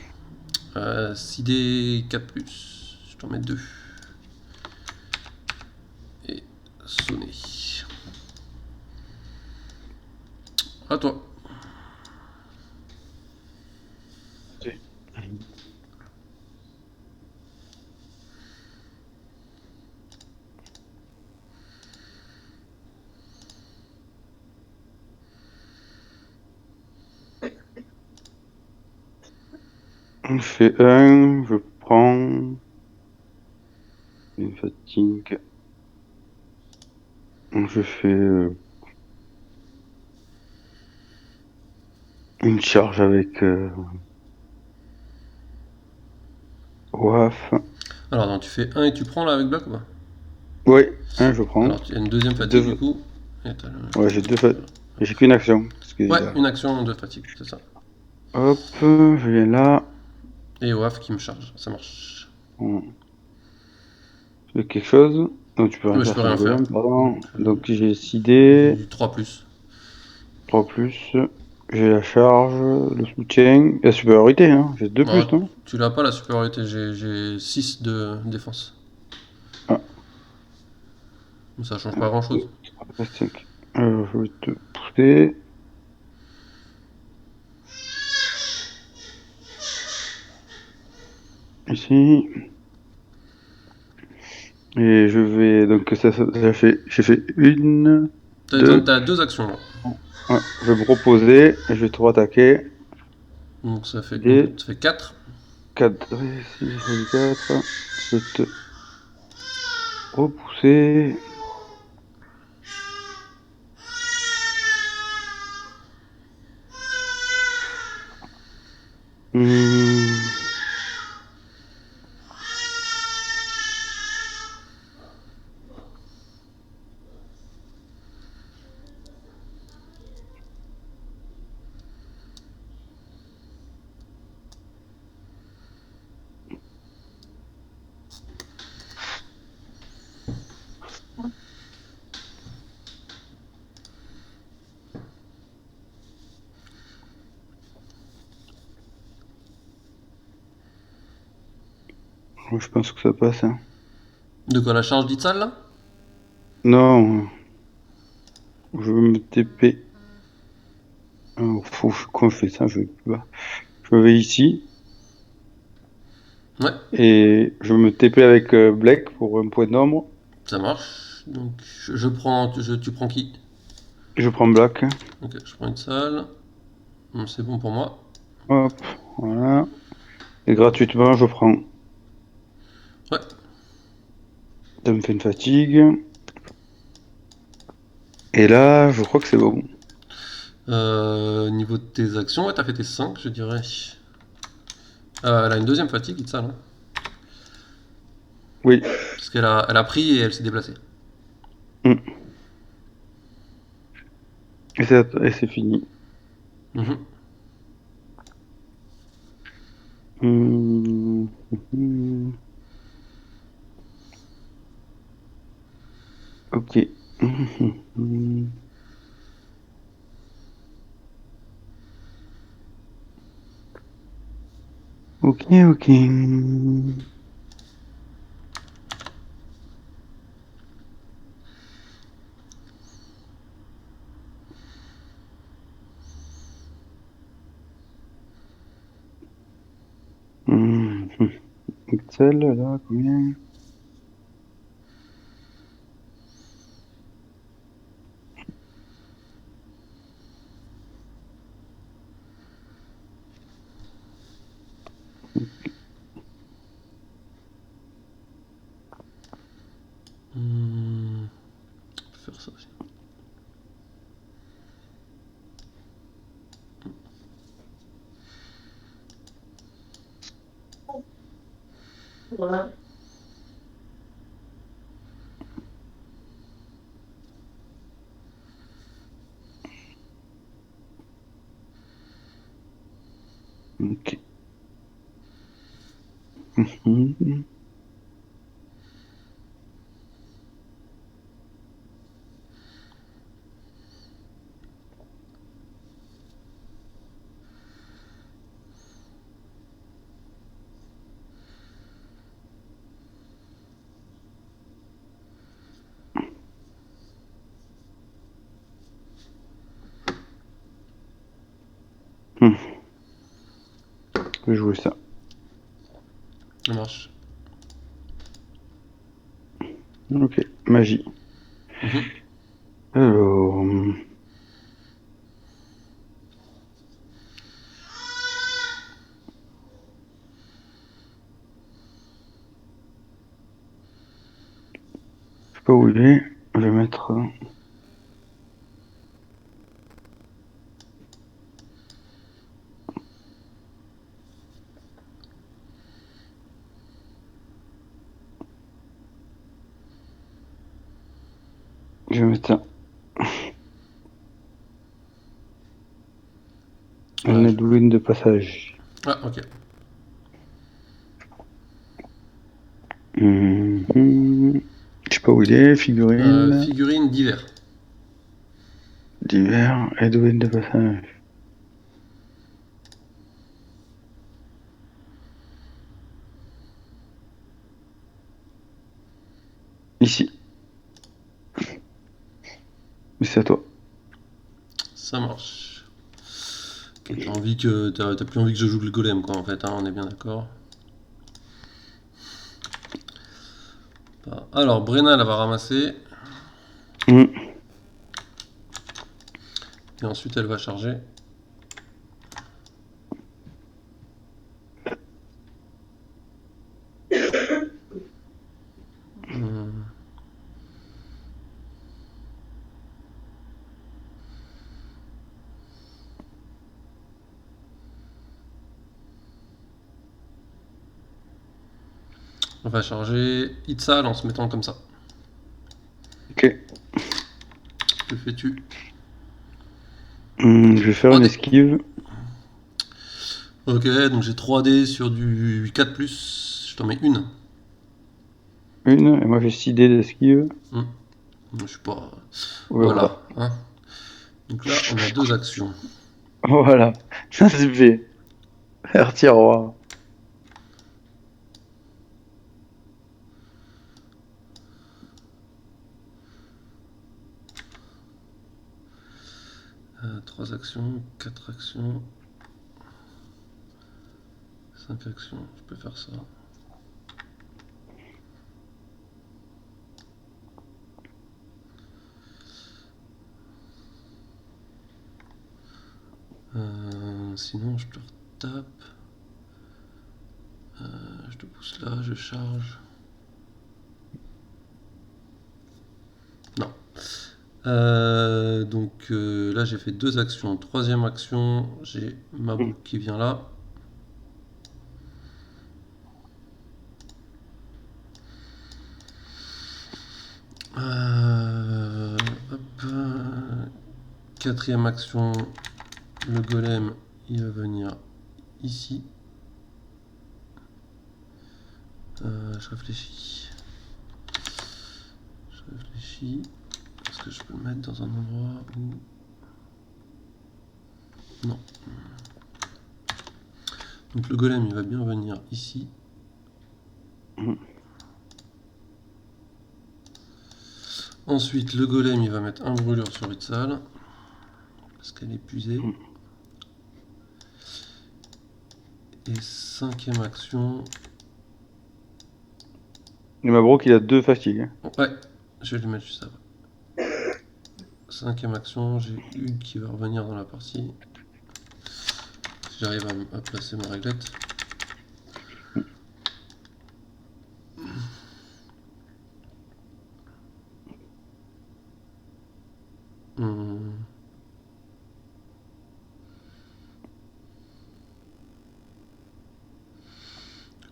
Speaker 1: 6D 4+. Je t'en mets 2. Et sonné. À toi.
Speaker 2: Ok. Je fais 1, je prends une fatigue. Je fais une charge avec WAF.
Speaker 1: Alors, non, tu fais un et tu prends là avec bloc ou pas?
Speaker 2: Oui, 1, je prends.
Speaker 1: Alors, tu as une deuxième
Speaker 2: J'ai
Speaker 1: fatigue du
Speaker 2: deux...
Speaker 1: coup.
Speaker 2: Ouais, j'ai deux fa- J'ai qu'une action. Parce que
Speaker 1: Ouais,
Speaker 2: là.
Speaker 1: une action de fatigue, c'est ça.
Speaker 2: Hop, je viens là.
Speaker 1: Et WAF qui me charge, ça marche.
Speaker 2: On fait quelque chose. Non, tu peux rien
Speaker 1: Mais je
Speaker 2: faire
Speaker 1: peux
Speaker 2: sur le
Speaker 1: rien faire.
Speaker 2: golem, pardon.
Speaker 1: Donc,
Speaker 2: Donc j'ai 6 dés,
Speaker 1: du 3 plus.
Speaker 2: 3 plus. J'ai la charge, le soutien, la supériorité, hein. J'ai 2
Speaker 1: Ouais,
Speaker 2: plus, non?
Speaker 1: tu l'as pas la supériorité, j'ai 6 de défense.
Speaker 2: Ah,
Speaker 1: Mais ça change pas
Speaker 2: 1,
Speaker 1: grand chose.
Speaker 2: 2, 3, 5. Je vais te pousser. Ici. Et je vais. Donc ça fait. J'ai fait une, deux.
Speaker 1: T'as deux actions là.
Speaker 2: Ouais, je vais me reposer et je vais te attaquer.
Speaker 1: Donc
Speaker 2: Des
Speaker 1: ça fait 4.
Speaker 2: 4. Si je fais 4. Je vais te repousser. Hmm. Je pense que ça passe, hein.
Speaker 1: De quoi la charge d'Itzal là?
Speaker 2: Non, je veux me TP. Quand je fais ça, je vais plus bas. Je me vais ici
Speaker 1: Ouais,
Speaker 2: et je me TP avec Black pour un point de nombre.
Speaker 1: ça marche. Donc je prends. Tu prends qui?
Speaker 2: Je prends Black.
Speaker 1: Ok, je prends une salle. C'est bon pour moi.
Speaker 2: Hop, voilà. Et gratuitement, je prends.
Speaker 1: Ouais.
Speaker 2: Ça me fait une fatigue. Et là, je crois que c'est bon.
Speaker 1: Niveau de tes actions, ouais, t'as fait tes 5, je dirais. Elle a une deuxième fatigue, Itzal, hein.
Speaker 2: Oui.
Speaker 1: Parce elle a pris et elle s'est déplacée.
Speaker 2: Mm. Et c'est fini.
Speaker 1: Mhm.
Speaker 2: Hmm, hmm. Ok. Hmm. Ok, ok. Hmm. Excel, là, combien?
Speaker 1: Hmm, faire ça aussi.
Speaker 2: Ok. Mhm. Hmm. Je vais jouer ça.
Speaker 1: Ça marche.
Speaker 2: Ok. Magie.
Speaker 1: Mhm.
Speaker 2: Alors. pas où il est. Je vais mettre. Je vais mettre ça.
Speaker 1: Ouais,
Speaker 2: Un Edwin de passage.
Speaker 1: Ah, ok.
Speaker 2: Je sais pas où il est. Figurine.
Speaker 1: Figurine d'hiver.
Speaker 2: Divers. Edwin de passage. Ici. Mais c'est à toi.
Speaker 1: Ça marche. T'as plus envie que je joue le golem, quoi, en fait, hein, on est bien d'accord. Alors, Brenna, elle va ramasser.
Speaker 2: Hum.
Speaker 1: Et ensuite, elle va charger. Hum. On va charger Itzal en se mettant comme ça.
Speaker 2: Ok.
Speaker 1: Que fais-tu?
Speaker 2: Je vais faire une
Speaker 1: 3D.
Speaker 2: esquive.
Speaker 1: Ok, donc j'ai 3D sur du 4+. Je t'en mets une.
Speaker 2: Une. Et moi j'ai 6 dés d'esquive.
Speaker 1: Je suis pas.
Speaker 2: Ouais, voilà.
Speaker 1: Voilà. Hein. Donc là, on a 2 actions.
Speaker 2: Voilà. Ça c'est fait. Faire tiroir.
Speaker 1: Trois actions, 4 actions, 5 actions. Je peux faire ça. Sinon, je te retape. Je te pousse là, je charge. Non. Donc là, j'ai fait 2 actions. Troisième action, j'ai ma boucle qui vient là. Hop. Quatrième action, le golem, il va venir ici. Je réfléchis. Est-ce que je peux le mettre dans un endroit où... Non. Donc le golem, il va bien venir ici. Ensuite, le golem, il va mettre un brûlure sur Itzal. Parce qu'elle est épuisée. Et cinquième action...
Speaker 2: Et Mabrouk il a 2 fatigues.
Speaker 1: Ouais, je vais lui mettre juste après. Cinquième action, j'ai Hugues qui va revenir dans la partie. Si j'arrive à placer ma réglette.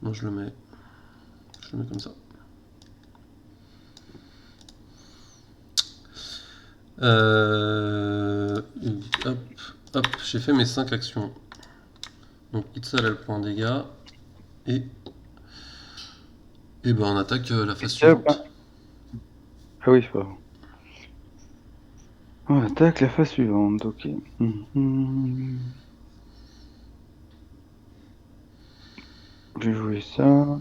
Speaker 1: Moi je le mets comme ça. Hop, hop, j'ai fait mes 5 actions. Donc Itzal elle prend un dégât. Et ben on attaque la phase suivante.
Speaker 2: Ah oui, c'est pas grave. On attaque la phase suivante, ok. Je vais jouer ça.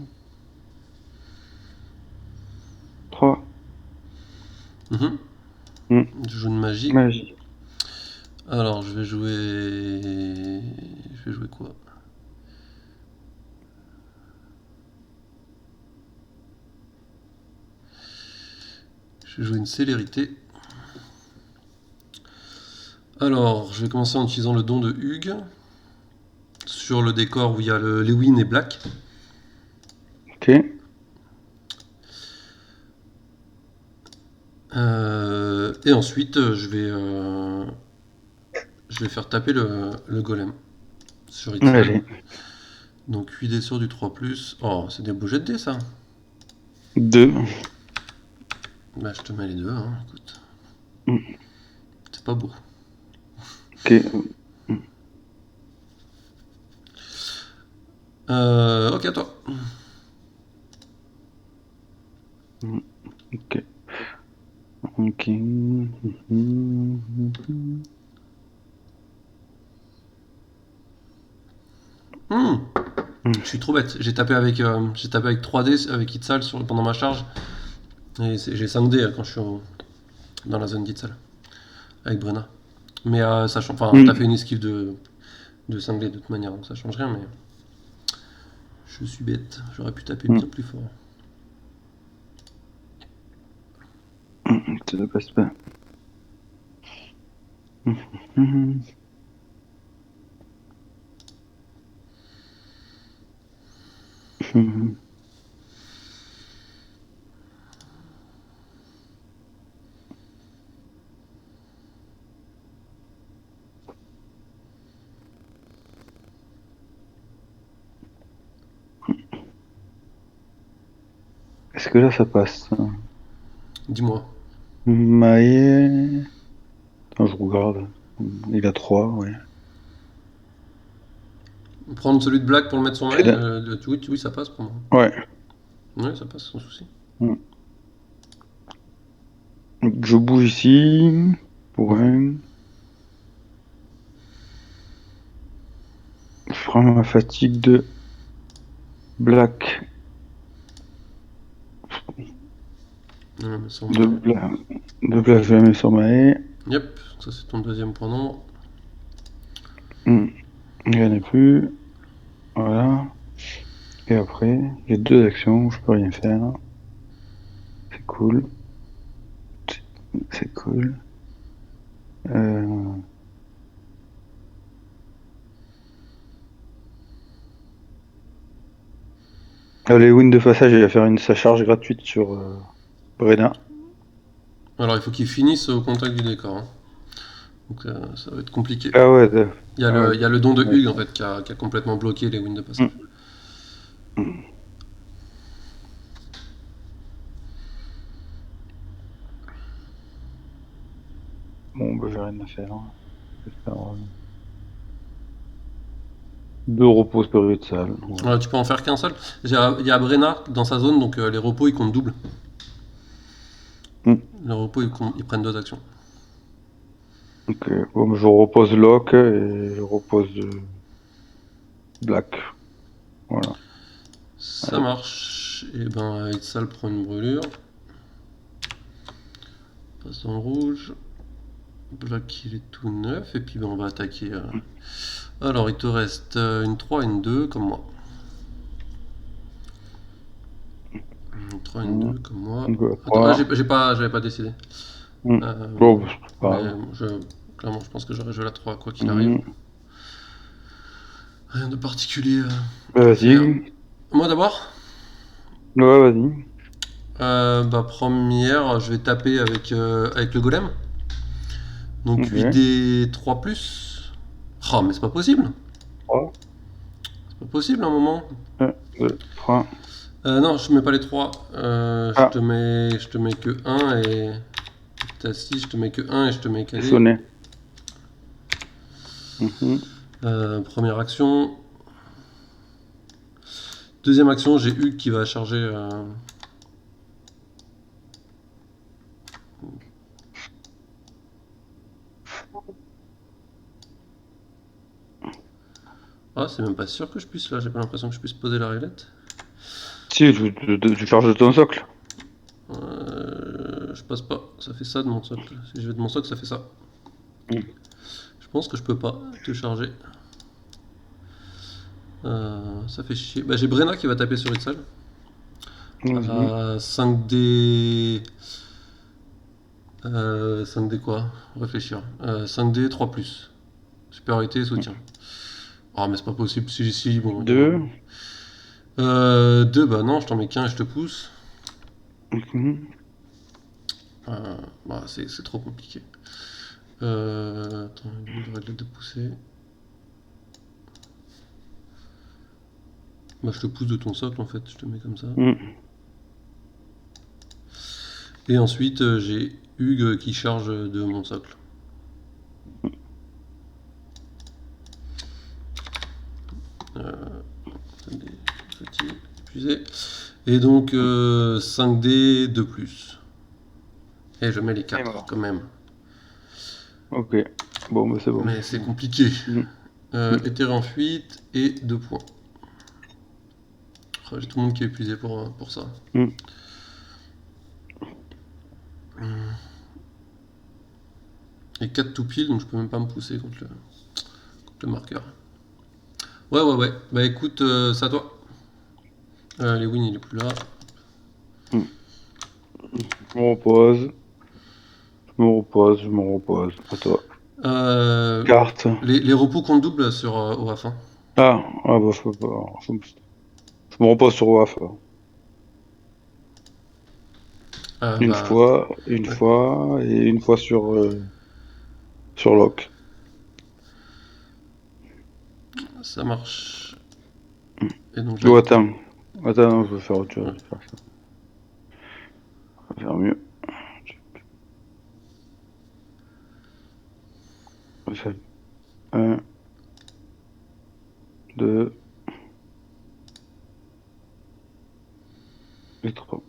Speaker 2: 3.
Speaker 1: Je joue une magie.
Speaker 2: Magie.
Speaker 1: Alors je vais jouer... quoi? Je vais jouer une célérité. Alors, je vais commencer en utilisant le don de Hugues sur le décor où il y a le Lewin et Black.
Speaker 2: Ok.
Speaker 1: Et ensuite, je vais faire taper le golem sur Itzal.
Speaker 2: Allez,
Speaker 1: Donc 8 dés sur du 3+. Oh, c'est des beaux jets de dés, ça.
Speaker 2: 2.
Speaker 1: Bah, je te mets les deux, hein, écoute.
Speaker 2: Mm.
Speaker 1: C'est pas beau.
Speaker 2: Ok.
Speaker 1: Ok, à toi.
Speaker 2: Ok. Ok.
Speaker 1: Hmm, Je suis trop bête. J'ai tapé avec 3 dés avec Itzal pendant ma charge. Et j'ai 5 dés quand je suis dans la zone d'Itzal. Avec Brenna. Mais enfin, t'as fait une esquive de 5 dés de toute manière, donc ça change rien, mais je suis bête. J'aurais pu taper bien plus fort.
Speaker 2: Ça ne passe pas. Est-ce que là ça passe?
Speaker 1: Dis-moi.
Speaker 2: Maé. Attends, je regarde. Il a 3, ouais.
Speaker 1: Prendre celui de Black pour le mettre sur
Speaker 2: C'est
Speaker 1: main,
Speaker 2: là.
Speaker 1: oui, oui, ça passe pour moi.
Speaker 2: Ouais.
Speaker 1: Oui, ça passe sans souci.
Speaker 2: Donc, je bouge ici. Pour un. Je prends ma fatigue de Black.
Speaker 1: Non, mais sans
Speaker 2: De
Speaker 1: main.
Speaker 2: Black. De Black, je la mets sur Maé.
Speaker 1: Yep, ça c'est ton deuxième point d'ombre.
Speaker 2: Il n'y en a plus. Voilà. Et après, j'ai 2 actions où je peux rien faire. C'est cool. C'est cool. Les wins de passage, il va faire sa charge gratuite sur Brenna.
Speaker 1: Alors il faut qu'il finisse au contact du décor, hein. Donc ça va être compliqué.
Speaker 2: Ah ouais,
Speaker 1: Il y a le don de
Speaker 2: ouais.
Speaker 1: Hugues en fait qui a complètement bloqué les wins de passage.
Speaker 2: Bon, bah, j'ai rien à faire. Je vais faire 2 repos période de salle. Voilà.
Speaker 1: Tu peux en faire qu'un seul. Il y a Brenna dans sa zone, donc les repos ils comptent double.
Speaker 2: Mm.
Speaker 1: Les repos ils prennent 2 actions.
Speaker 2: Ok, bon, je repose Lock et je repose Black. Voilà.
Speaker 1: Ça
Speaker 2: Allez.
Speaker 1: marche. Et ben Itzal prend une brûlure. Passe dans le rouge. Black il est tout neuf. Et puis ben, on va attaquer. Alors il te reste une 3 et une 2 comme moi. Une 3 et une 2 comme moi.
Speaker 2: Donc,
Speaker 1: Attends, ah,
Speaker 2: 3.
Speaker 1: j'avais pas décidé.
Speaker 2: Bon, bah, c'est pas
Speaker 1: Mais
Speaker 2: grave.
Speaker 1: clairement, je pense que j'aurais joué la 3 quoi qu'il arrive.
Speaker 2: Mm.
Speaker 1: Rien de particulier
Speaker 2: Bah,
Speaker 1: à faire.
Speaker 2: vas-y.
Speaker 1: Moi d'abord,
Speaker 2: Ouais, vas-y.
Speaker 1: première, je vais taper avec le golem. Donc
Speaker 2: Ok.
Speaker 1: 8D 3 Oh, mais c'est pas possible.
Speaker 2: 3.
Speaker 1: C'est pas possible à un moment.
Speaker 2: 1, 2, 3.
Speaker 1: Non, je mets pas les 3.
Speaker 2: Ah,
Speaker 1: Je te mets que 1 et. T'as 6, je te mets que 1 et je te mets
Speaker 2: c'est
Speaker 1: calé.
Speaker 2: sonné. Mhm.
Speaker 1: Première action. Deuxième action, j'ai Hugues qui va charger. Ah, c'est même pas sûr que je puisse là, j'ai pas l'impression que je puisse poser la réglette.
Speaker 2: Si, tu charges de ton socle.
Speaker 1: Je passe pas, ça fait ça de mon socle. Si je vais de mon socle, ça fait ça.
Speaker 2: Mm.
Speaker 1: Je pense que je peux pas te charger. Ça fait chier. Bah, j'ai Brenna qui va taper sur Itzal.
Speaker 2: Vas-y.
Speaker 1: 5D. 5D quoi? Réfléchir. 5D 3 supériorité et soutien. Ah, mais c'est pas possible. Si, bon.
Speaker 2: 2.
Speaker 1: 2, bah non, je t'en mets qu'un et je te pousse.
Speaker 2: Mhm.
Speaker 1: Bah, c'est trop compliqué. Attends, je vais de pousser. Bah, je te pousse de ton socle en fait, je te mets comme ça. Et ensuite, j'ai Hugues qui charge de mon socle. Attendez, fatigué, épuisé. Et donc 5D de plus. Et je mets les
Speaker 2: Et
Speaker 1: 4
Speaker 2: mort.
Speaker 1: quand même.
Speaker 2: Ok. Bon, bah c'est bon.
Speaker 1: Mais c'est compliqué.
Speaker 2: Mm.
Speaker 1: Éthéré en fuite et 2 points. Oh, j'ai tout le monde qui est épuisé pour ça.
Speaker 2: Mm.
Speaker 1: Et 4 tout pile, donc je peux même pas me pousser contre le marqueur. Ouais. Bah écoute, c'est à toi. Lewin il est plus là.
Speaker 2: Je me repose. Je me repose. À toi. Carte.
Speaker 1: Les repos comptent double sur OAF. Hein.
Speaker 2: Bah je peux pas. Je me repose sur WAF. Une
Speaker 1: Bah,
Speaker 2: fois,
Speaker 1: ouais,
Speaker 2: et une fois sur lock.
Speaker 1: ça marche. Et donc
Speaker 2: Oh,
Speaker 1: j'avais.
Speaker 2: attends, non, je vais faire autre chose.
Speaker 1: Ouais.
Speaker 2: Je vais faire ça. Je vais faire mieux. Je vais faire 1, 2 et 3.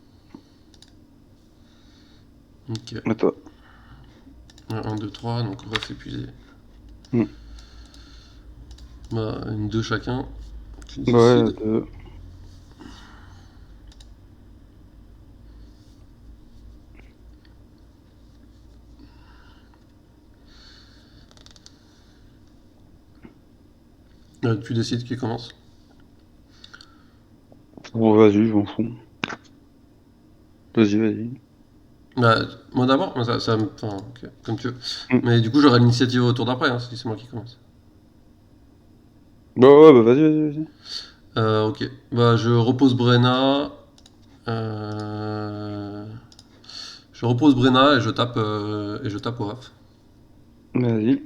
Speaker 1: Ok.
Speaker 2: À toi.
Speaker 1: 1, 2, 3, donc on va s'épuiser.
Speaker 2: Mm.
Speaker 1: Bah, une 2 chacun. Tu
Speaker 2: Ouais,
Speaker 1: décides.
Speaker 2: 2.
Speaker 1: Tu décides qui commence.
Speaker 2: Bon, vas-y, je m'en fous. Vas-y.
Speaker 1: Bah, moi d'abord, moi, enfin, ok, comme tu veux.
Speaker 2: Mm.
Speaker 1: Mais du coup, j'aurai l'initiative au tour d'après, hein, si c'est moi qui commence.
Speaker 2: Bah, vas-y.
Speaker 1: Ok. Bah, je repose Brenna. Euh, Je repose Brenna et je tape OAF.
Speaker 2: Vas-y.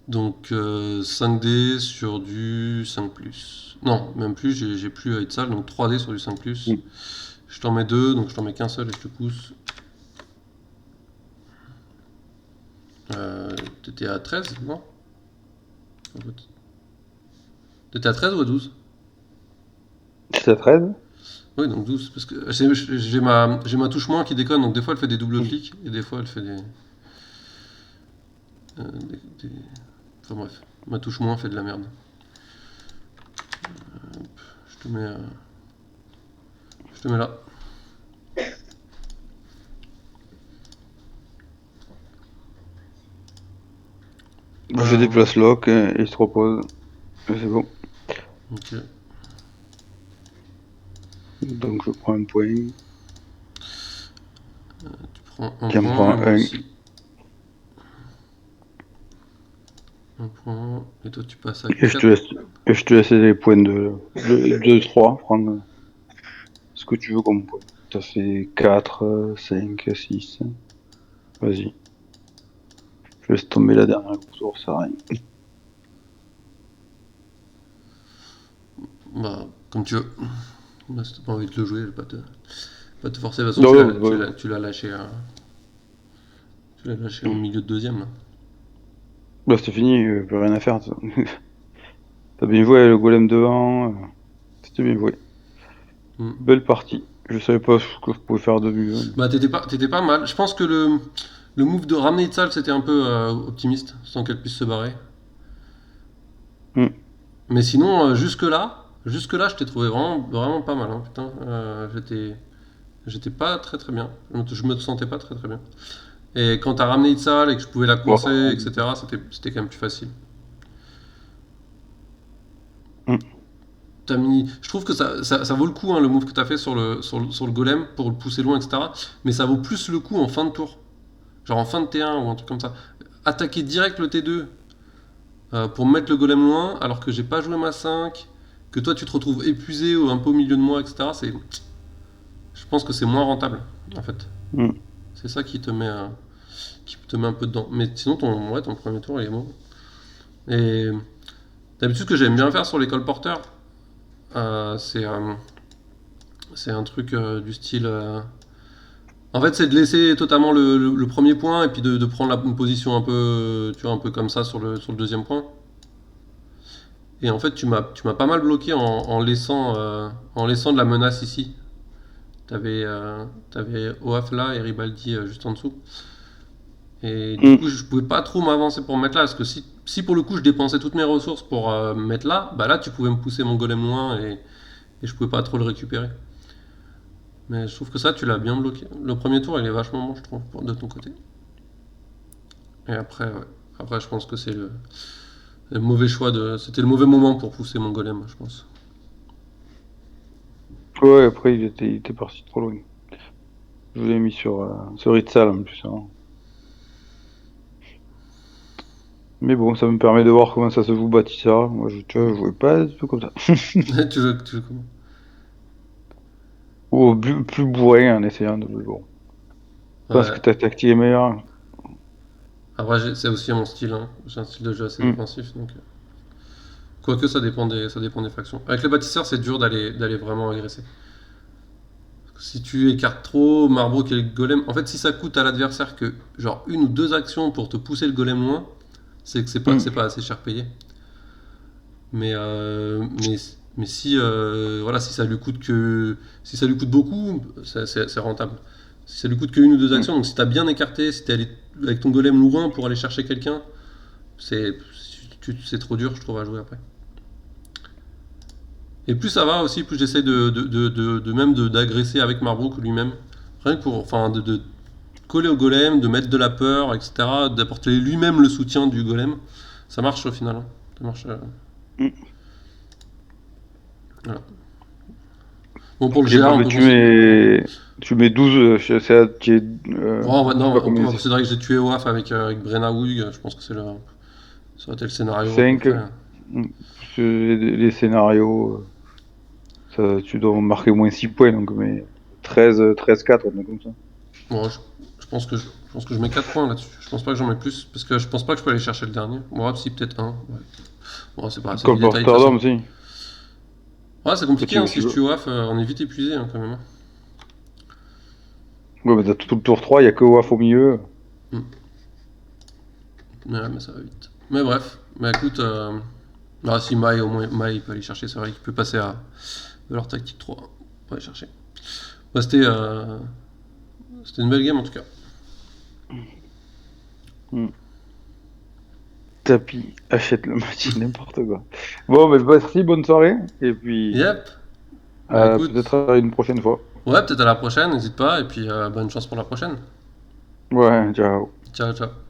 Speaker 1: Donc 5D sur du 5 Non, même plus, j'ai plus à être sale, donc 3D sur du 5
Speaker 2: Mm.
Speaker 1: Je t'en mets 2, donc je t'en mets qu'un seul et je te pousse. T'étais à 13, non? T'étais à 13 ou à 12?
Speaker 2: C'est à 13.
Speaker 1: Oui, donc 12, parce que j'ai ma touche moins qui déconne, donc des fois elle fait des double
Speaker 2: Mm.
Speaker 1: clics, et des fois elle fait des- Enfin bref, ma touche moins fait de la merde. Je te mets, euh, je te mets là.
Speaker 2: Je déplace lock et il se repose. Et c'est bon.
Speaker 1: Ok.
Speaker 2: Donc je prends un point.
Speaker 1: Tu prends un
Speaker 2: Qui en
Speaker 1: point,
Speaker 2: prend
Speaker 1: et moi
Speaker 2: un.
Speaker 1: aussi. Un point, et toi tu passes à
Speaker 2: Et
Speaker 1: 4.
Speaker 2: je te laisse les points de 3. Prends ce que tu veux comme point. T'as fait 4, 5, 6. Vas-y. Je laisse tomber la dernière tour, ça rien.
Speaker 1: Bah, comme tu veux. Bah, si t'as pas envie de le jouer, je vais pas te forcer. De toute façon,
Speaker 2: Non,
Speaker 1: tu l'as lâché en milieu de deuxième. Là.
Speaker 2: là c'est fini, plus rien à faire. T'as bien joué le golem devant. C'était bien joué.
Speaker 1: Mm.
Speaker 2: Belle partie. Je savais pas ce que je pouvais faire de mieux.
Speaker 1: Bah, t'étais pas mal. Je pense que le move de ramener Itzal, c'était un peu optimiste, sans qu'elle puisse se barrer.
Speaker 2: Mm.
Speaker 1: Mais sinon, jusque-là, je t'ai trouvé vraiment pas mal. Hein, putain, j'étais pas très bien. Je me sentais pas très bien. Et quand t'as ramené Itzal et que je pouvais la coincer,
Speaker 2: Bon.
Speaker 1: etc., c'était quand même plus facile.
Speaker 2: Mm.
Speaker 1: Je trouve que ça vaut le coup, hein, le move que t'as fait sur le golem pour le pousser loin, etc. Mais ça vaut plus le coup en fin de tour. Genre en fin de T1 ou un truc comme ça. Attaquer direct le T2 pour mettre le golem loin alors que j'ai pas joué ma 5, que toi tu te retrouves épuisé ou un peu au milieu de moi, etc. Je pense que c'est moins rentable en fait.
Speaker 2: Mm.
Speaker 1: C'est ça qui te met un peu dedans. Mais sinon, ton premier tour, il est bon. Et d'habitude, ce que j'aime bien faire sur les colporteurs, euh, c'est euh, c'est un truc du style. En fait, c'est de laisser totalement le premier point et puis de prendre une position un peu, tu vois, un peu comme ça sur le deuxième point. Et en fait, tu m'as pas mal bloqué en laissant de la menace ici. T'avais Oaf là et Ribaldi juste en dessous. Et du
Speaker 2: Mm.
Speaker 1: coup, je pouvais pas trop m'avancer pour me mettre là, parce que si pour le coup je dépensais toutes mes ressources pour me mettre là, bah là tu pouvais me pousser mon golem loin et je pouvais pas trop le récupérer. Mais je trouve que ça, tu l'as bien bloqué. Le premier tour, il est vachement bon, je trouve, de ton côté. Et après, ouais. Après, je pense que c'est le mauvais choix C'était le mauvais moment pour pousser mon golem, je pense.
Speaker 2: Ouais, après, il était parti trop loin. Je l'ai mis sur Itzal en plus, hein. Mais bon, ça me permet de voir comment ça se joue Bâtisseur. Moi, tu vois, je jouais pas du tout comme ça.
Speaker 1: Tu joues comment?
Speaker 2: Ou plus bourré en essayant de jouer bon. Je pense que
Speaker 1: Ouais.
Speaker 2: ta tactique est meilleure.
Speaker 1: Après, c'est aussi mon style, hein. J'ai un style de jeu assez
Speaker 2: Mm.
Speaker 1: défensif, donc. Quoique ça dépend des factions. Avec les bâtisseurs, c'est dur d'aller vraiment agresser. Si tu écartes trop Marbrook et le golem, en fait, si ça coûte à l'adversaire que genre une ou deux actions pour te pousser le golem loin, c'est que c'est pas,
Speaker 2: Mm.
Speaker 1: c'est pas assez cher payé. Mais si voilà, si ça lui coûte beaucoup, c'est rentable. Si ça lui coûte que une ou deux
Speaker 2: Mm.
Speaker 1: actions, donc si t'as bien écarté, si t'es allé avec ton golem loin pour aller chercher quelqu'un, c'est trop dur, je trouve, à jouer après. Et plus ça va aussi, plus j'essaie d'agresser avec Marbrook lui-même. Rien que pour, enfin, de coller au golem, de mettre de la peur, etc. D'apporter lui-même le soutien du golem. Ça marche au final, hein. Ça marche.
Speaker 2: Mm.
Speaker 1: Voilà. Bon, pour le
Speaker 2: Et
Speaker 1: GA,
Speaker 2: bon,
Speaker 1: on
Speaker 2: mais
Speaker 1: peut considérer.
Speaker 2: tu mets 12,
Speaker 1: Oh, ouais,
Speaker 2: je sais
Speaker 1: non,
Speaker 2: pas
Speaker 1: on
Speaker 2: combien
Speaker 1: peut
Speaker 2: c'est.
Speaker 1: considérer que j'ai tué Oaf avec Brenna Houig. Je pense que ça aurait été le scénario à peu
Speaker 2: 5.
Speaker 1: près.
Speaker 2: Les scénarios, tu dois marquer au moins 6 points, donc mais 13-4, un truc comme ça.
Speaker 1: Bon, je pense que je mets 4 points là-dessus. Je pense pas que j'en mets plus, parce que je pense pas que je peux aller chercher le dernier. Bon, si, peut-être un. Ouais. Bon, c'est du détail de toute
Speaker 2: Colporteur
Speaker 1: façon.
Speaker 2: aussi.
Speaker 1: Ouais, c'est compliqué, hein,
Speaker 2: Tu
Speaker 1: si je
Speaker 2: veux.
Speaker 1: tue Oaf, on est vite épuisé, hein, quand même, hein.
Speaker 2: Ouais, mais t'as tout le tour 3, il y a que WAF au milieu.
Speaker 1: Hmm. Ouais, mais ça va vite. Mais bref, mais écoute, si Mai, au moins, Mai il peut aller chercher, c'est vrai qu'il peut passer à leur tactique 3 pour aller chercher. Bah, c'était une belle game en tout cas.
Speaker 2: Hmm. Tapis, achète le match, n'importe quoi. Bon, mais merci, bonne soirée. Et puis,
Speaker 1: Yep, bah
Speaker 2: peut-être
Speaker 1: écoute,
Speaker 2: à une prochaine fois.
Speaker 1: ouais, peut-être à la prochaine, n'hésite pas, et puis bonne chance pour la prochaine.
Speaker 2: Ouais, ciao.
Speaker 1: Ciao, ciao.